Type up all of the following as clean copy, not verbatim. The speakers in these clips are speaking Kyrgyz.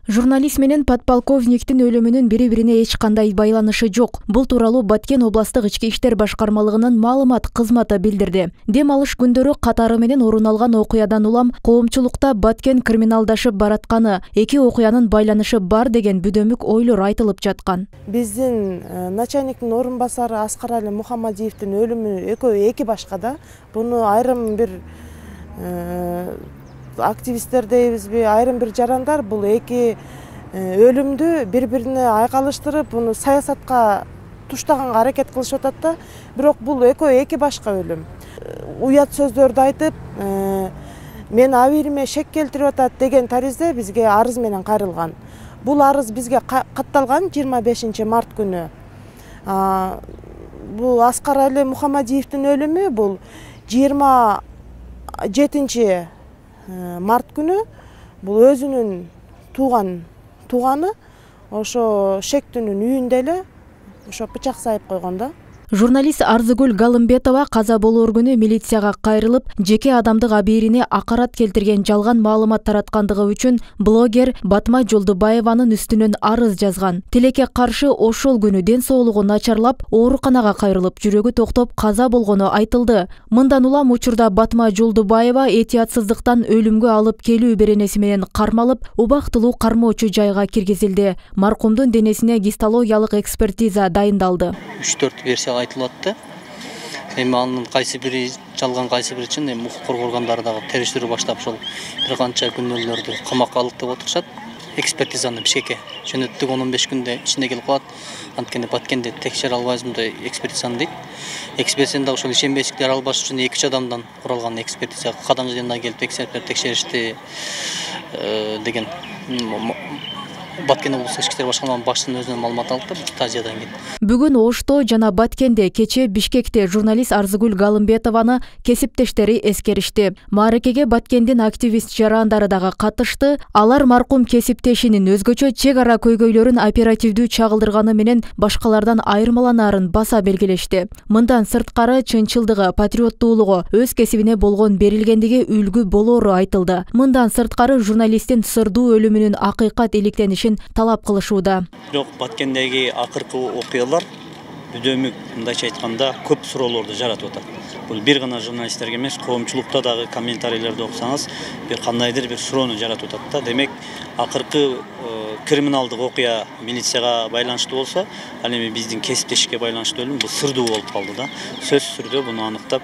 Журналист менен подполковниктин өлүмүнүн бири-бирине эч кандай байланышы жок. Бул тууралуу Баткен областык ички иштер башкармалыгынын маалымат кызматы билдирди. Дем алыш күндөрү катары менен орун алган окуядан улам коомчулукта Баткен криминалдашып баратканы, эки окуянын байланышы бар деген бүдөмүк ойлор айтылып жаткан. Биздин начальниктин орун басары Аскарали Мухамадиевдин өлүмү экөө эки башка да. Буну айрым бир активисттер дейбизби, айрым бир жарандар бул эки өлүмдү бири-бирине айкалыштырып, буну саясатка туштаганга аракет кылышып атат да. Бирок бул экөө эки башка өлүм. Уят сөздөрдү айтып, мен абийириме шек келтирип атат деген таризде бизге арыз менен кайрылган. Бул арыз бизге катталган 25 март күнү. Бул Аскарали Мухамадиевдин өлүмү бул 27 март күнү бул өзүнүн тууганы ошо шектүүнүн үйүндө эле ошо бычак сайып койгон да. Журналист Арзыгүл Галымбетова каза болоор күнү милицияга кайрылып, жеке адамдык абийирине акарат келтирген жалган маалымат тараткандыгы үчүн блогер Батма Жолдубаеванын үстүнөн арыз жазган. Тилекке каршы ошол күнү ден соолугу начарлап, ооруканага кайрылып, жүрөгү токтоп каза болгону айтылды. Мындан улам учурда Батма Жолдубаева этиятсыздыктан өлүмгө алып келүү беренеси менен кармалып, убактылуу кармоочу жайга киргизилди. Маркумдун денесине гистологиялык экспертиза дайындалды. 3-4 версия айтылып атты. Эми анын кайсы бири жалган, кайсы бири чын, эми укук коргондор дагы териштирүү баштап ошол бир канча күнөөлөрдү камакка алып деп отурушат. Экспертизаны Бишкекке жөнөттүк 15 күндө ичинде келип калат. Анткени Баткенде текшере албайбыз мындай экспертизаны дейт. Экспертизаны дагы ошол ишенбестиктер албаш үчүн 2 адамдан куралган экспертиза кадам жайына келип текшеришти деген Баткен облустук ички иштер башкармалыгынын башчысынын өзүнөн маалымат алып стадиядан кийин. Бүгүн Ошто жана Баткенде, кечээ Бишкекте журналист Арзыгүл Галымбетованы кесиптештери эскеришти. Мааракеге Баткендин активист жарандары дагы катышты. Алар маркум кесиптешинин өзгөчө чек ара көйгөйлөрүн оперативдүү чагылдырганы менен башкалардан айырмаланаарын баса белгилешти. Мындан сырткары чынчылдыгы, патриоттуулугу, өз кесибине болгон берилгендиги үлгү болоору айтылды. Мындан сырткары журналисттин сырдуу өлүмүнүн акыйкат иликтенишин талап кылышууда. Бирок Баткендеги акыркы окуялар бүдөмүк, мындайча айтканда, көп суроолорду жаратып атат. Бул бир гана журналисттерге эмес, коомчулукта дагы комментарийлерди окусаңыз, бир кандайдыр бир суроону жаратып атат да. Демек, акыркы криминалдык окуя милицияга байланыштуу болсо, ал эми биздин кесиптешикке байланыштуу өлүм бул сырдуу болуп калды да. Сөзсүз түрдө буну аныктап,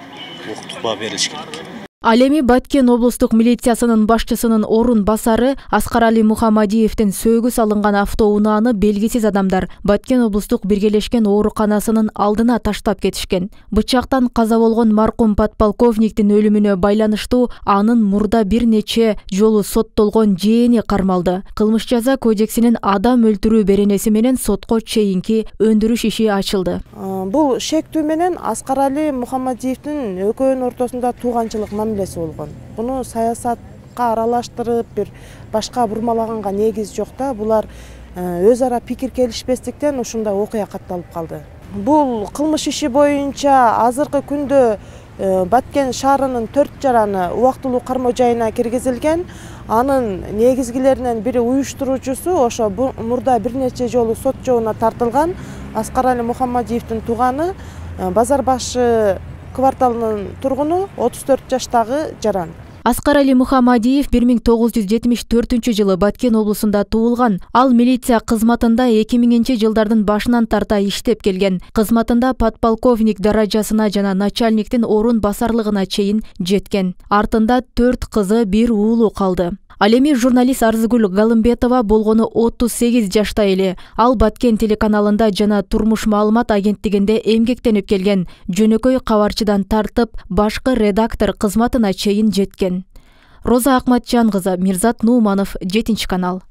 укуктук баа берилиш керек. Ал эми Баткен облустук милициясынын башчысынын орун басары Аскарали Мухамадиевдин сөөгү салынган автоунааны белгисиз адамдар Баткен облустук биргелешкен ооруканасынын алдына таштап кетишкен. Бычактан каза болгон маркум подполковниктин өлүмүнө байланыштуу анын мурда бир нече жолу соттолгон жээни кармалды. Кылмыш жаза кодексинин адам өлтүрүү беренеси менен сотко чейинки өндүрүш иши ачылды. Бул шектүү менен Аскарали Мухамадиевдин экөөнүн ортосунда тууганчылык мамилеси болгон. Буну саясатка аралаштырып, бир башка бурмалаганга негиз жок да. Булар өз ара пикир келишпестиктен ушундай окуя катталып калды. Бул кылмыш иши боюнча азыркы күндө Баткен шаарынын 4 жараны убактылуу кармоо жайына киргизилген. Анын негизгилеринен бири уюштуруучусу ошо мурда бир нече жолу сот жообуна тартылган Аскарали Мухамадиевдин тууганы, Базар башы кварталынын тургуну 34 жаштагы жаран. Аскарали Мухамадиев 1974 Баткен облусунда туулган. Ал милиция кызматында 2000 жылдардын башынан тарта иштеп келген. Кызматында подполковник даражасына жана начальниктин орун басарлыгына чейин жеткен. Артында 4 кызы, 1 уулу калды. Ал эми журналист Арзыгүл Галымбетова болгону 38 жашта эле. Ал Баткен телеканалында жана Турмуш маалымат агенттигинде эмгектенип келген. Жөнөкөй кабарчыдан тартып, башкы редактор кызматына чейин жеткен. Роза Акматжан кызы, Мирзат Нууманов, 7 канал.